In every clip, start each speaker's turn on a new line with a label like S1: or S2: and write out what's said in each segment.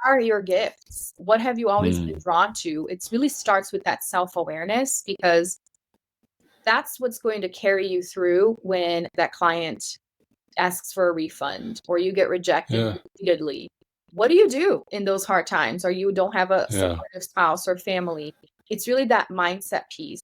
S1: are your gifts? What have you always been
S2: Mm.
S1: drawn to? It really starts with that self-awareness, because that's what's going to carry you through when that client asks for a refund or you get rejected
S2: Yeah.
S1: repeatedly. What do you do in those hard times, or you don't have a
S2: Yeah.
S1: supportive spouse or family? It's really that mindset piece.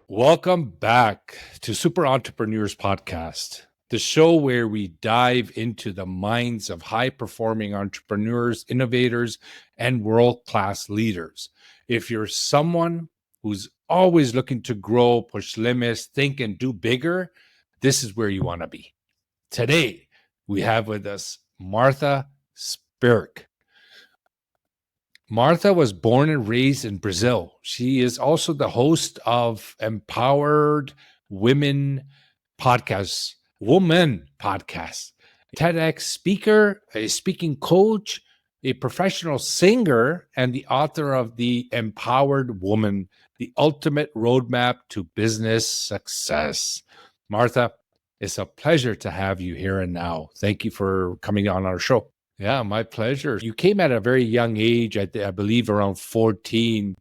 S2: Welcome back to Super Entrepreneurs Podcast, the show where we dive into the minds of high-performing entrepreneurs, innovators, and world-class leaders. If you're someone who's always looking to grow, push limits, think, and do bigger, this is where you want to be. Today, we have with us Marta Spirk. Marta was born and raised in Brazil. She is also the host of Empowered Women Podcast, Woman Podcast, TEDx speaker, a speaking coach, a professional singer, and the author of The Empowered Woman, the ultimate roadmap to business success. Marta, it's a pleasure to have you here and now. Thank you for coming on our show. Yeah, my pleasure. You came at a very young age, I believe around 14.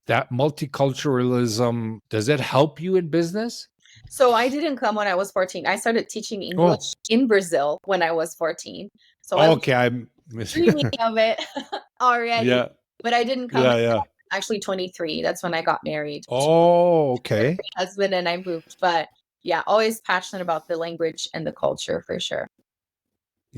S2: That multiculturalism, does it help you in business?
S1: So I didn't come when I was 14. I started teaching English
S2: Oh,
S1: in Brazil when I was 14. So I was
S2: okay. I'm
S1: dreaming of it already,
S2: yeah,
S1: but I didn't come
S2: yeah,
S1: until
S2: yeah.
S1: actually 23. That's when I got married to
S2: Oh,
S1: my
S2: okay.
S1: husband and I moved. But yeah, always passionate about the language and the culture for sure.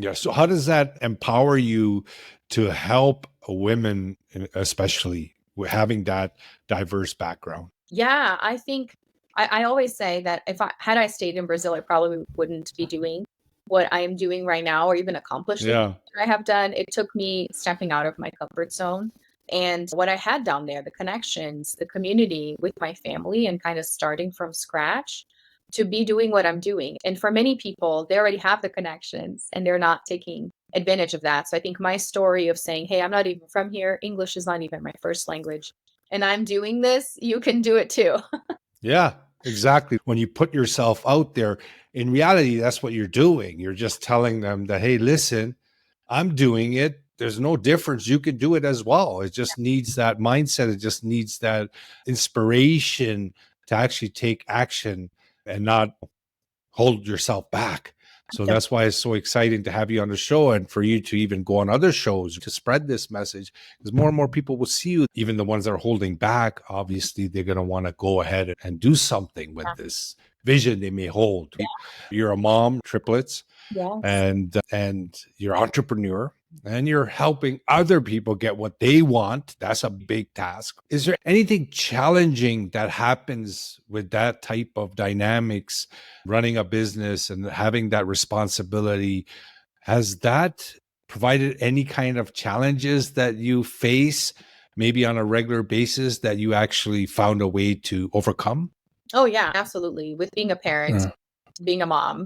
S2: Yeah. So how does that empower you to help women, especially with having that diverse background?
S1: Yeah, I think I always say that if I had I stayed in Brazil, I probably wouldn't be doing what I am doing right now, or even accomplish the
S2: Yeah.
S1: things that I have done. It took me stepping out of my comfort zone and what I had down there, the connections, the community with my family, and kind of starting from scratch to be doing what I'm doing. And for many people, they already have the connections and they're not taking advantage of that. So I think my story of saying, hey, I'm not even from here, English is not even my first language, and I'm doing this, you can do it too.
S2: Yeah, exactly. When you put yourself out there, in reality, that's what you're doing. You're just telling them that, hey, listen, I'm doing it. There's no difference. You can do it as well. It just needs that mindset. It just needs that inspiration to actually take action and not hold yourself back. So that's why it's so exciting to have you on the show and for you to even go on other shows to spread this message, because more and more people will see you. Even the ones that are holding back, obviously, they're going to want to go ahead and do something with this vision they may hold. You're a mom, triplets,
S1: Yes.
S2: and you're entrepreneur, and you're helping other people get what they want. That's a big task. Is there anything challenging that happens with that type of dynamics, running a business and having that responsibility? Has that provided any kind of challenges that you face maybe on a regular basis that you actually found a way to overcome?
S1: Oh, yeah, absolutely. With being a parent,
S2: Yeah.
S1: being a mom,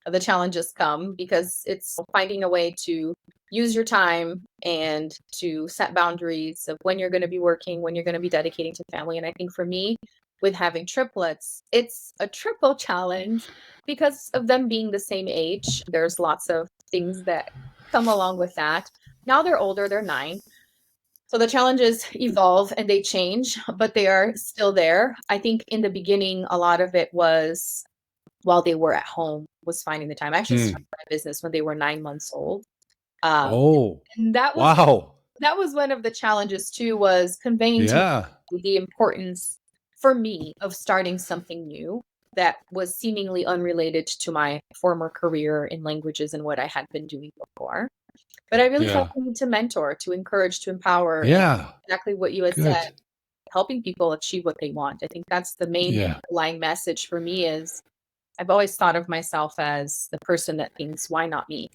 S1: the challenges come because it's finding a way to use your time and to set boundaries of when you're going to be working, when you're going to be dedicating to family. And I think for me, with having triplets, it's a triple challenge because of them being the same age. There's lots of things that come along with that. Now they're older, they're 9. So the challenges evolve and they change, but they are still there. I think in the beginning, a lot of it was while they were at home, was finding the time. I actually started
S2: Hmm.
S1: my business when they were 9 months old. Um,
S2: Oh,
S1: and
S2: wow.
S1: that was one of the challenges too, was conveying to
S2: Yeah.
S1: the importance for me of starting something new that was seemingly unrelated to my former career in languages and what I had been doing before. But I really felt
S2: Yeah.
S1: the need to mentor, to encourage, to empower, and
S2: Yeah.
S1: exactly what you had said,
S2: Good.
S1: helping people achieve what they want. I think that's the main
S2: Yeah.
S1: underlying message for me is I've always thought of myself as the person that thinks, why not me?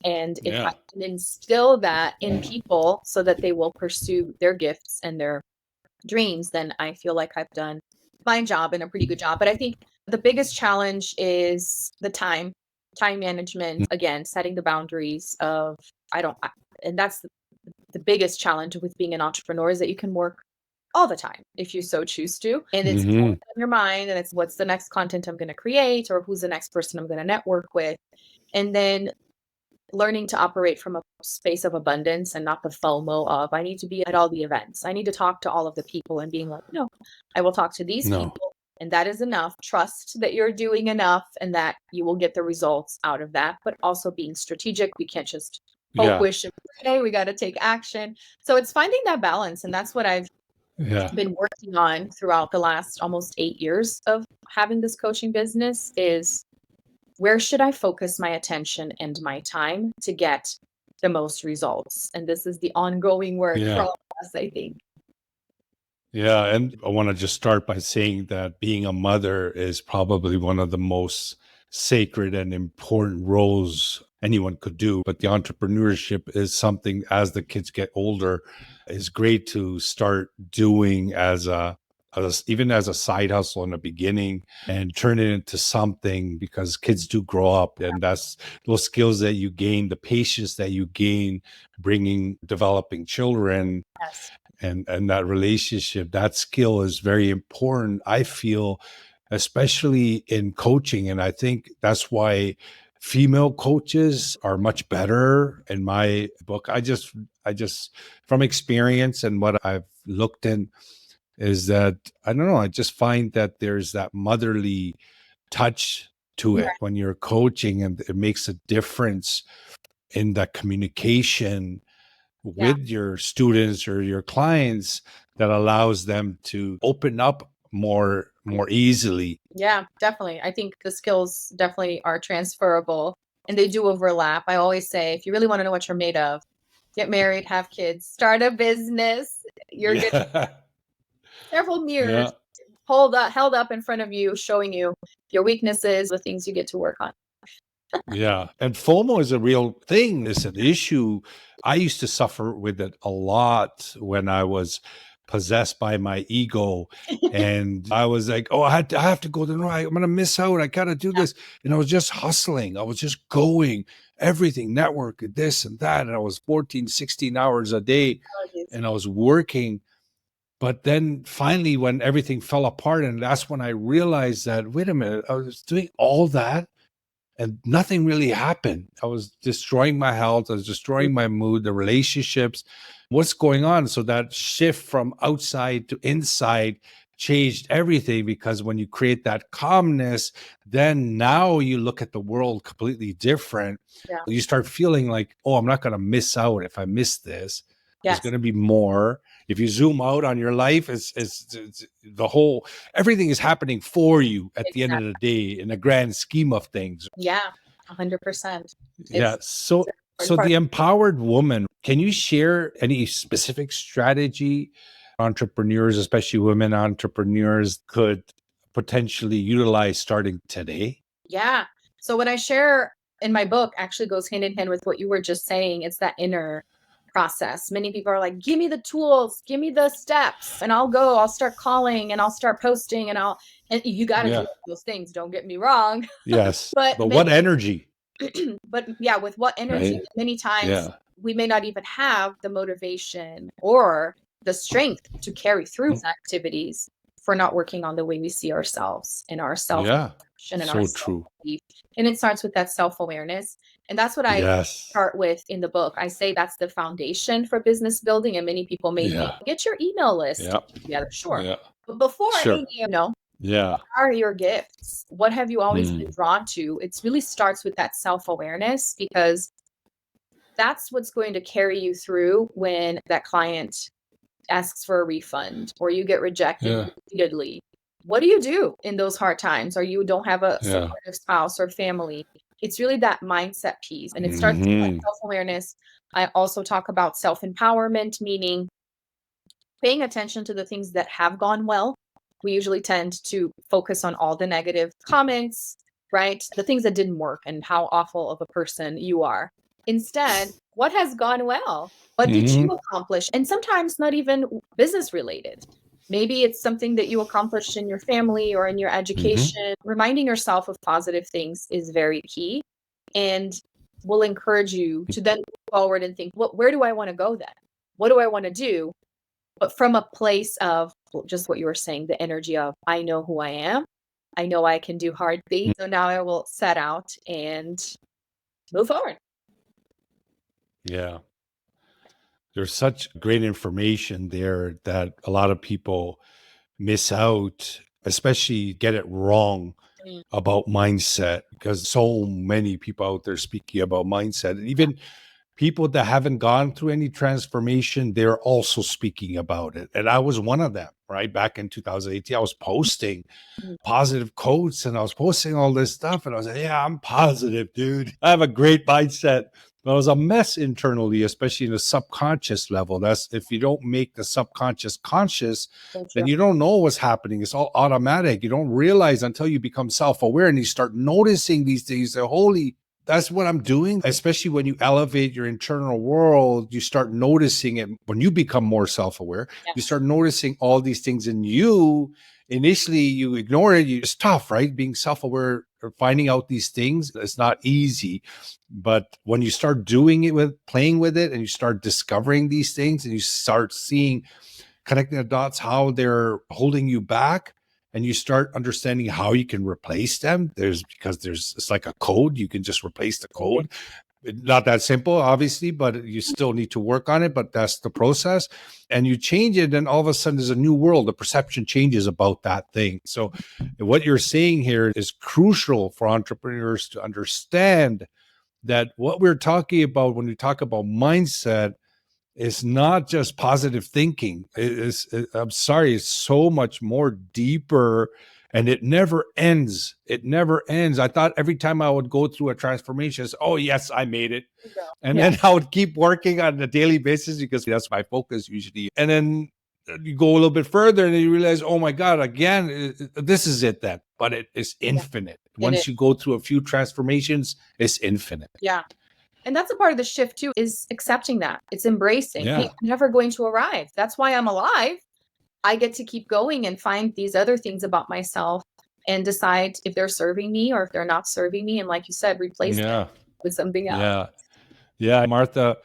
S1: And if I
S2: Yeah.
S1: can instill that in people so that they will pursue their gifts and their dreams, then I feel like I've done my job and a pretty good job. But I think the biggest challenge is the time time management, again, setting the boundaries of, and that's the biggest challenge with being an entrepreneur, is that you can work all the time if you so choose to. And it's
S2: Hmm.
S1: in your mind, and it's what's the next content I'm going to create, or who's the next person I'm going to network with. And then learning to operate from a space of abundance and not the FOMO of, I need to be at all the events. I need to talk to all of the people, and being like, no, I will talk to these
S2: No.
S1: people, and that is enough. Trust that you're doing enough and that you will get the results out of that, but also being strategic. We can't just hope,
S2: Yeah.
S1: wish, and pray. We got to take action. So it's finding that balance. And that's what I've
S2: Yeah.
S1: been working on throughout the last almost 8 years of having this coaching business, is where should I focus my attention and my time to get the most results? And this is the ongoing work for
S2: Yeah.
S1: all of us, I think.
S2: Yeah. And I want to just start by saying that being a mother is probably one of the most sacred and important roles anyone could do. But the entrepreneurship is something, as the kids get older, is great to start doing even as a side hustle in the beginning, and turn it into something, because kids do grow up, and that's those skills that you gain, the patience that you gain developing children,
S1: Yes.
S2: and that relationship, that skill is very important, I feel, especially in coaching. And I think that's why female coaches are much better in my book. I just from experience and what I've looked in, is that, I don't know, I just find that there's that motherly touch to it when you're coaching, and it makes a difference in that communication
S1: Yeah.
S2: with your students or your clients, that allows them to open up more easily.
S1: Yeah, definitely. I think the skills definitely are transferable, and they do overlap. I always say, if you really want to know what you're made of, get married, have kids, start a business. You're good.
S2: Yeah.
S1: Several mirrors
S2: Yeah.
S1: held up in front of you, showing you your weaknesses, the things you get to work on.
S2: Yeah. And FOMO is a real thing. It's an issue. I used to suffer with it a lot when I was possessed by my ego. And I was like, oh, I have to go to no, I'm going to miss out. I got to do this. And I was just hustling. I was just going, everything, network, this and that. And I was 14, 16 hours a day, and I was working. But then finally, when everything fell apart, and that's when I realized that, wait a minute, I was doing all that and nothing really happened. I was destroying my health. I was destroying my mood, the relationships. What's going on? So that shift from outside to inside changed everything, because when you create that calmness, then now you look at the world completely different.
S1: Yeah.
S2: You start feeling like, oh, I'm not going to miss out if I miss this. There's
S1: Yes.
S2: going to be more. If you zoom out on your life, it's the whole, everything is happening for you at the end of the day in the grand scheme of things.
S1: Yeah, 100%.
S2: Yeah. So,
S1: Important
S2: the
S1: part.
S2: empowered woman, can you share any specific strategy entrepreneurs, especially women entrepreneurs, could potentially utilize starting today?
S1: Yeah. So what I share in my book actually goes hand in hand with what you were just saying. It's that inner process. Many people are like, give me the tools, give me the steps, and I'll start calling, and I'll start posting, and you got to do
S2: Yeah.
S1: those things. Don't get me wrong.
S2: Yes.
S1: But
S2: But what energy,
S1: but yeah, with what energy?
S2: right?
S1: Many times
S2: Yeah.
S1: we may not even have the motivation or the strength to carry through these activities for not working on the way we see ourselves and our self
S2: Yeah.
S1: and our
S2: So true.
S1: self-belief. And it starts with that self-awareness. And that's what I
S2: Yes.
S1: start with in the book. I say that's the foundation for business building. And many people may think,
S2: Yeah.
S1: get your email list
S2: Yeah.
S1: together. Sure.
S2: Yeah.
S1: But before
S2: Sure. Yeah.
S1: what are your gifts? What have you always
S2: Mm.
S1: been drawn to? It really starts with that self-awareness, because that's what's going to carry you through when that client asks for a refund or you get rejected
S2: Yeah.
S1: repeatedly. What do you do in those hard times, or you don't have a
S2: Yeah.
S1: supportive spouse or family? It's really that mindset piece. And it starts with that
S2: Hmm.
S1: self-awareness. I also talk about self-empowerment, meaning paying attention to the things that have gone well. We usually tend to focus on all the negative comments, right? The things that didn't work and how awful of a person you are. Instead, what has gone well? What did
S2: Hmm.
S1: you accomplish? And sometimes not even business related. Maybe it's something that you accomplished in your family or in your
S2: Hmm.
S1: education. Reminding yourself of positive things is very key. and will encourage you to then move forward and think, where do I want to go then? What do I want to do? But from a place of just what you were saying, the energy of, I know who I am. I know I can do hard things. So now I will set out and move forward.
S2: Yeah. There's such great information there that a lot of people miss out, especially get it wrong
S1: Mm.
S2: about mindset, because so many people out there speaking about mindset, and even people that haven't gone through any transformation, they're also speaking about it. And I was one of them, right? Back in 2018, I was posting positive quotes and I was posting all this stuff. And I was like, yeah, I'm positive, dude. I have a great mindset. But I was a mess internally, especially in the subconscious level. That's if you don't make the subconscious conscious, then you don't know what's happening. It's all automatic. You don't realize until you become self-aware and you start noticing these things. That holy, that's what I'm doing. Especially when you elevate your internal world, you start noticing it. When you become more self-aware, you start noticing all these things in you. Initially, you ignore it. It's tough, right? Being self-aware or finding out these things, it's not easy. But when you start doing it with playing with it and you start discovering these things and you start seeing, connecting the dots, how they're holding you back, and you start understanding how you can replace them. It's like a code. You can just replace the code. Not that simple, obviously, but you still need to work on it. But that's the process. And you change it, and all of a sudden there's a new world. The perception changes about that thing. So what you're saying here is crucial for entrepreneurs to understand that what we're talking about when we talk about mindset is not just positive thinking. I'm sorry, it's so much more deeper, and it never ends. It never ends. I thought every time I would go through a transformation, it's, oh yes, I made it. And then I would keep working on a daily basis because that's my focus usually. And then you go a little bit further and you realize, oh my God, again, this is it then. But it is infinite. Once you go through a few transformations, it's infinite.
S1: Yeah. And that's a part of the shift too, is accepting that. It's embracing. Hey, I'm never going to arrive. That's why I'm alive. I get to keep going and find these other things about myself and decide if they're serving me or if they're not serving me. And like you said, replace them with something else.
S2: Yeah. Marta,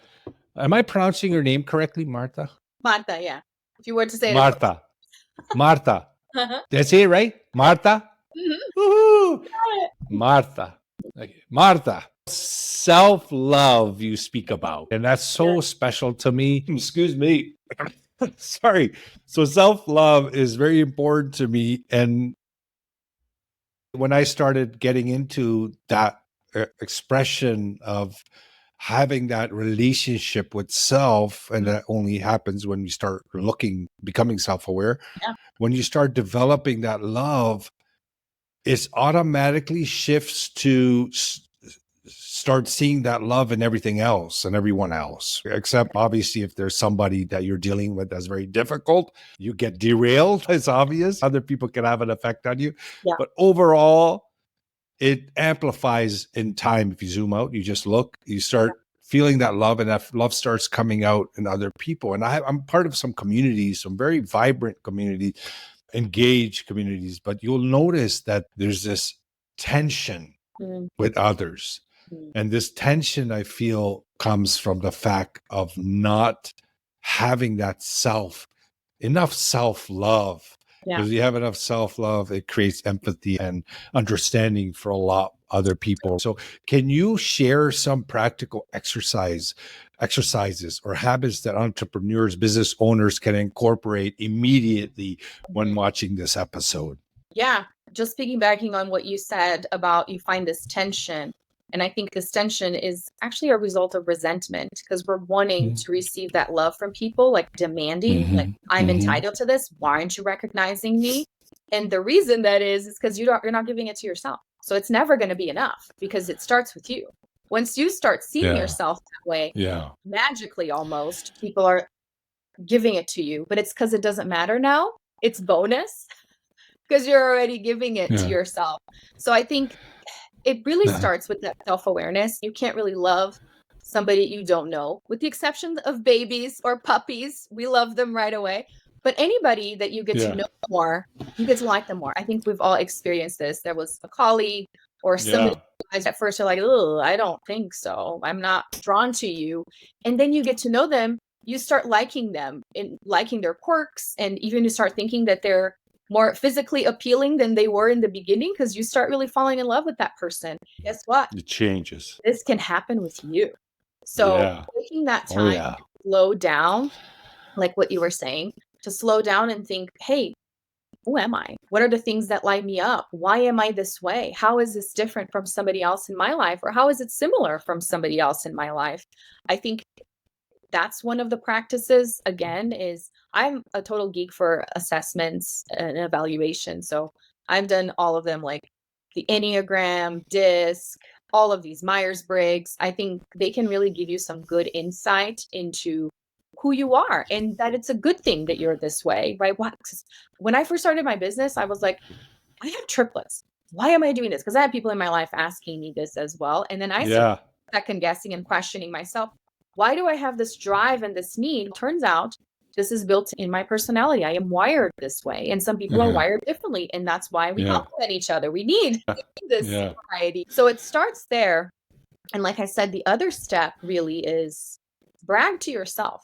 S2: am I pronouncing your name correctly, Marta?
S1: Marta, yeah. If you were to say
S2: Marta. Marta. Did I say it right? Marta? Woohoo! Marta. Okay. Marta. Self-love you speak about. And that's so special to me. Excuse me. Sorry. So self-love is very important to me. And when I started getting into that expression of having that relationship with self, and that only happens when you start becoming self-aware. When you start developing that love, it automatically shifts to start seeing that love in everything else and everyone else. Except obviously if there's somebody that you're dealing with that's very difficult, you get derailed. It's obvious. Other people can have an effect on you. But overall, it amplifies in time. If you zoom out, you just look, you start feeling that love, and that love starts coming out in other people. And I'm part of some communities, some very vibrant communities, engaged communities, but you'll notice that there's this tension with others. And this tension, I feel, comes from the fact of not having that enough self-love. Because you have enough self-love, it creates empathy and understanding for a lot other people. So can you share some practical exercises or habits that entrepreneurs, business owners can incorporate immediately when watching this episode?
S1: Yeah. Just piggybacking on what you said about you find this tension. And I think this tension is actually a result of resentment because we're wanting to receive that love from people, like demanding, like I'm entitled to this. Why aren't you recognizing me? And the reason that is because you're not giving it to yourself. So it's never going to be enough because it starts with you. Once you start seeing yourself that way, magically almost, people are giving it to you. But it's because it doesn't matter now. It's bonus because you're already giving it to yourself. So I think it really starts with that self-awareness. You can't really love somebody you don't know, with the exception of babies or puppies. We love them right away. But anybody that you get to know more, you get to like them more. I think we've all experienced this. There was a colleague or somebody
S2: Yeah.
S1: at first you're like, oh, I don't think so. I'm not drawn to you. And then you get to know them, you start liking them and liking their quirks. And even you start thinking that they're more physically appealing than they were in the beginning because you start really falling in love with that person. Guess what?
S2: It changes.
S1: This can happen with you. So
S2: Yeah.
S1: taking that
S2: Oh,
S1: time
S2: yeah.
S1: to slow down, like what you were saying, to slow down and think, hey, who am I? What are the things that light me up? Why am I this way? How is this different from somebody else in my life? Or how is it similar from somebody else in my life? I think that's one of the practices. Again, is I'm a total geek for assessments and evaluation. So I've done all of them, like the Enneagram, DISC, all of these Myers-Briggs. I think they can really give you some good insight into who you are and that it's a good thing that you're this way, right? What? 'Cause when I first started my business, I was like, I have triplets. Why am I doing this? Because I had people in my life asking me this as well. And then I started
S2: Yeah.
S1: second guessing and questioning myself. Why do I have this drive and this need? Turns out this is built in my personality. I am wired this way. And some people are
S2: Uh-huh.
S1: wired differently. And that's why we
S2: Yeah.
S1: complement each other. We need this
S2: Yeah.
S1: variety. So it starts there. And like I said, the other step really is brag to yourself.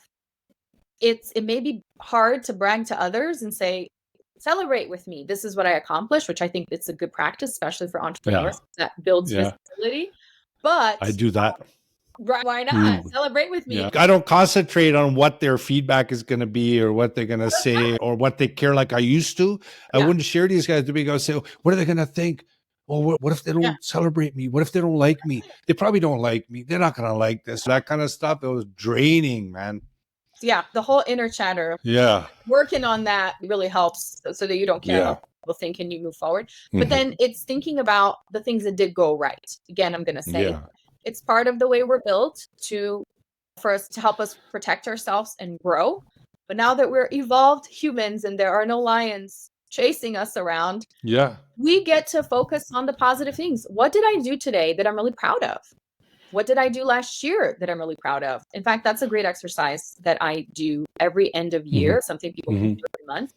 S1: It may be hard to brag to others and say, celebrate with me. This is what I accomplished, which I think it's a good practice, especially for
S2: Yeah.
S1: entrepreneurs that builds
S2: Yeah.
S1: visibility. But
S2: I do that.
S1: why not?
S2: Mm.
S1: Celebrate with me.
S2: Yeah. I don't concentrate on what their feedback is going to be or what they're going to say or what they care like I used to. I
S1: Yeah.
S2: wouldn't share these guys to be going to say, oh, what are they going to think? Oh, what if they don't
S1: Yeah.
S2: celebrate me? What if they don't like me? They probably don't like me. They're not going to like this. That kind of stuff. It was draining, man.
S1: Yeah. The whole inner chatter,
S2: Yeah.
S1: working on that really helps so that you don't care
S2: Yeah.
S1: how people think and you move forward. But then it's thinking about the things that did go right. Again, I'm going to say
S2: Yeah.
S1: it's part of the way we're built for us to help us protect ourselves and grow. But now that we're evolved humans and there are no lions chasing us around,
S2: Yeah.
S1: we get to focus on the positive things. What did I do today that I'm really proud of? What did I do last year that I'm really proud of? In fact, that's a great exercise that I do every end of year, something people can do every month.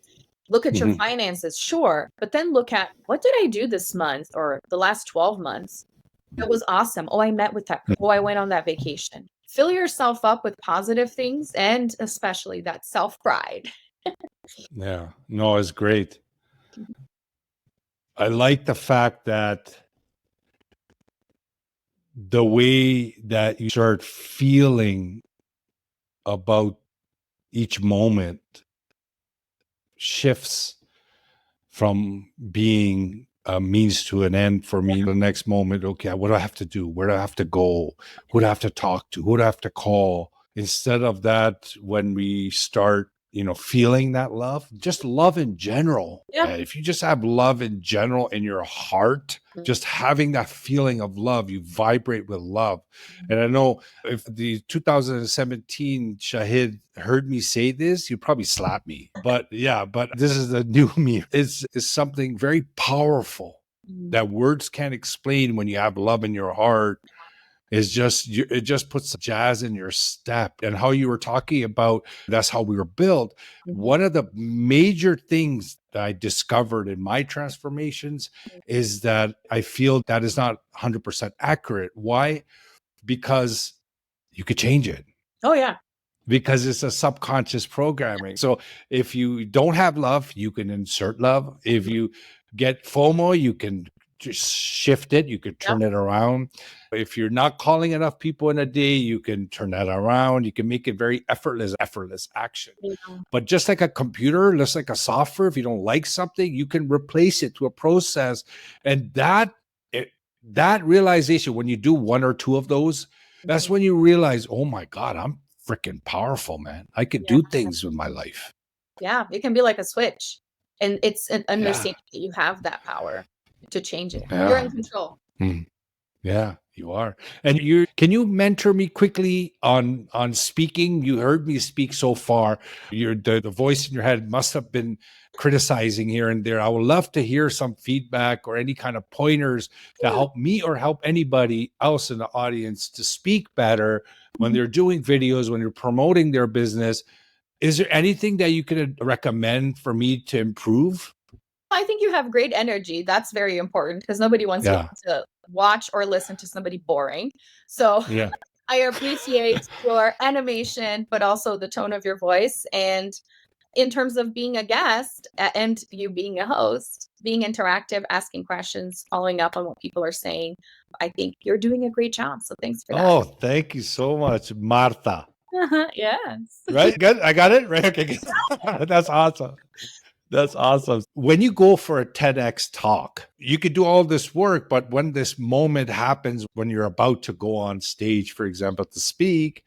S1: Look at your finances, sure, but then look at what did I do this month or the last 12 months? That was awesome. Oh, I met with that. Oh, I went on that vacation. Fill yourself up with positive things and especially that self-pride.
S2: Yeah. No, it's great. I like the fact that the way that you start feeling about each moment shifts from being a means to an end for me. The next moment, okay, what do I have to do? Where do I have to go? Who do I have to talk to? Who do I have to call? Instead of that, when we start, feeling that love, just love in general.
S1: Yeah.
S2: If you just have love in general in your heart, just having that feeling of love, you vibrate with love. And I know if the 2017 Shahid heard me say this, you'd probably slap me. But yeah, but this is the new me. It's something very powerful that words can't explain when you have love in your heart. It just puts jazz in your step. And how you were talking about that's how we were built. One of the major things that I discovered in my transformations is that I feel that is not 100% accurate. Why? Because you could change it.
S1: Oh, yeah.
S2: Because it's a subconscious programming. So if you don't have love, you can insert love. If you get FOMO, you can just shift it. You could turn it around. If you're not calling enough people in a day, you can turn that around. You can make it very effortless action.
S1: Yeah.
S2: But just like a computer, just like a software, if you don't like something, you can replace it to a process. And that realization, when you do one or two of those, that's when you realize, oh my God, I'm freaking powerful, man. I could do things with my life.
S1: Yeah, it can be like a switch. And it's an understanding that you have that power to change it. You're in control.
S2: Yeah, you are. And can you mentor me quickly on speaking? You heard me speak so far. The voice in your head must have been criticizing here and there. I would love to hear some feedback or any kind of pointers to help me or help anybody else in the audience to speak better when they're doing videos, when they're promoting their business. Is there anything that you could recommend for me to improve?
S1: I think you have great energy. That's very important because nobody wants to watch or listen to somebody boring. So
S2: Yeah.
S1: I appreciate your animation, but also the tone of your voice. And in terms of being a guest and you being a host, being interactive, asking questions, following up on what people are saying, I think you're doing a great job. So thanks for that.
S2: Oh, thank you so much, Marta.
S1: Yes.
S2: Right? Good. I got it. Right. Okay. That's awesome. That's awesome. When you go for a TEDx talk, you could do all this work, but when this moment happens, when you're about to go on stage, for example, to speak,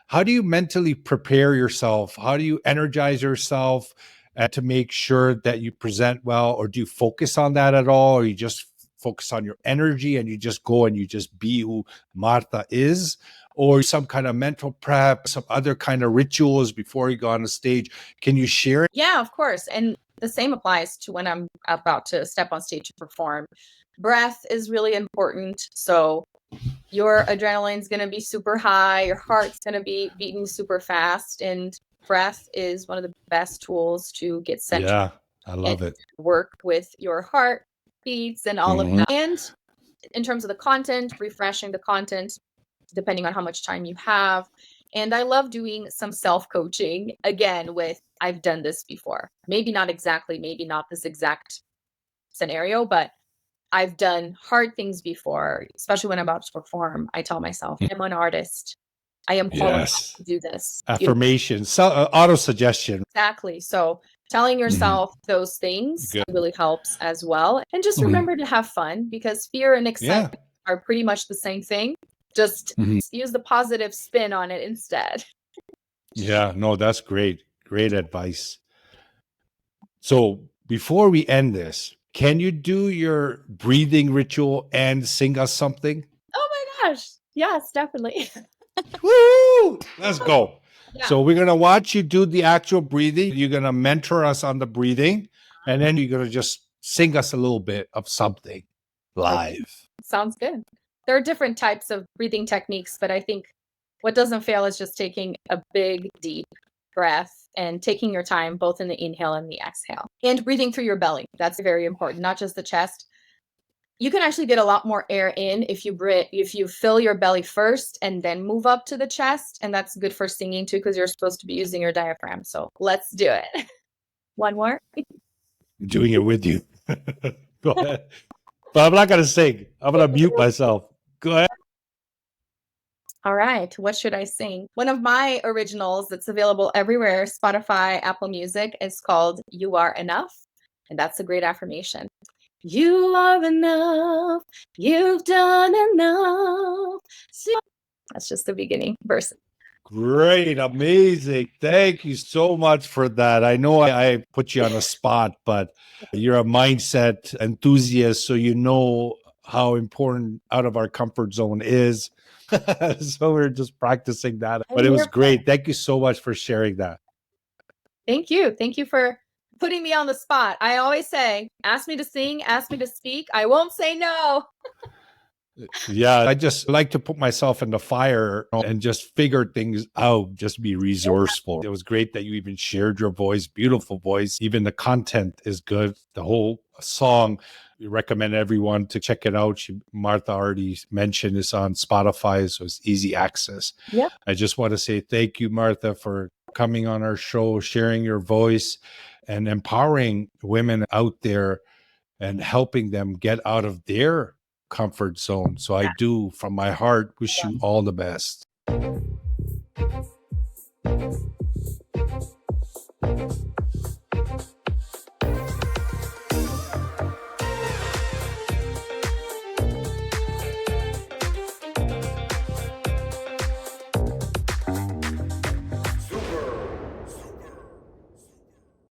S2: how do you mentally prepare yourself? How do you energize yourself to make sure that you present well? Or do you focus on that at all? Or you just focus on your energy and you just go and you just be who Marta is? Or some kind of mental prep, some other kind of rituals before you go on the stage? Can you share it?
S1: Yeah, of course. And the same applies to when I'm about to step on stage to perform. Breath is really important. So your adrenaline's going to be super high, your heart's going to be beating super fast, and breath is one of the best tools to get centered.
S2: Yeah, I love it.
S1: Work with your heart beats and all of that. And in terms of the content, refreshing the content, depending on how much time you have. And I love doing some self-coaching again with I've done this before. Maybe not exactly, maybe not this exact scenario, but I've done hard things before, especially when I'm about to perform. I tell myself, I'm an artist. I am qualified to do this.
S2: Affirmation, auto-suggestion.
S1: Exactly. So telling yourself those things really helps as well. And just remember to have fun because fear and excitement are pretty much the same thing. Just use the positive spin on it instead.
S2: Yeah, no, that's great. Great advice. So before we end this, can you do your breathing ritual and sing us something?
S1: Oh my gosh. Yes, definitely.
S2: Woo! Let's go.
S1: Yeah.
S2: So we're going to watch you do the actual breathing. You're going to mentor us on the breathing, and then you're going to just sing us a little bit of something live.
S1: Sounds good. There are different types of breathing techniques, but I think what doesn't fail is just taking a big, deep breath and taking your time both in the inhale and the exhale and breathing through your belly. That's very important, not just the chest. You can actually get a lot more air in if you fill your belly first and then move up to the chest. And that's good for singing too, because you're supposed to be using your diaphragm. So let's do it. One more.
S2: I'm doing it with you. Go ahead. But I'm not going to sing. I'm going to mute myself. Go ahead.
S1: All right. What should I sing? One of my originals that's available everywhere, Spotify, Apple Music, is called You Are Enough. And that's a great affirmation. You are enough. You've done enough. That's just the beginning verse.
S2: Great. Amazing. Thank you so much for that. I know I put you on the spot, but you're a mindset enthusiast, so you know how important out of our comfort zone is. So we're just practicing that. But it was great. Thank you so much for sharing that.
S1: Thank you. Thank you for putting me on the spot. I always say, ask me to sing, ask me to speak. I won't say no.
S2: Yeah, I just like to put myself in the fire and just figure things out, just be resourceful. It was great that you even shared your voice, beautiful voice. Even the content is good. The whole song, we recommend everyone to check it out. Marta already mentioned it's on Spotify, so it's easy access.
S1: Yeah.
S2: I just want to say thank you, Marta, for coming on our show, sharing your voice and empowering women out there and helping them get out of their comfort zone. So I do, from my heart, wish you all the best.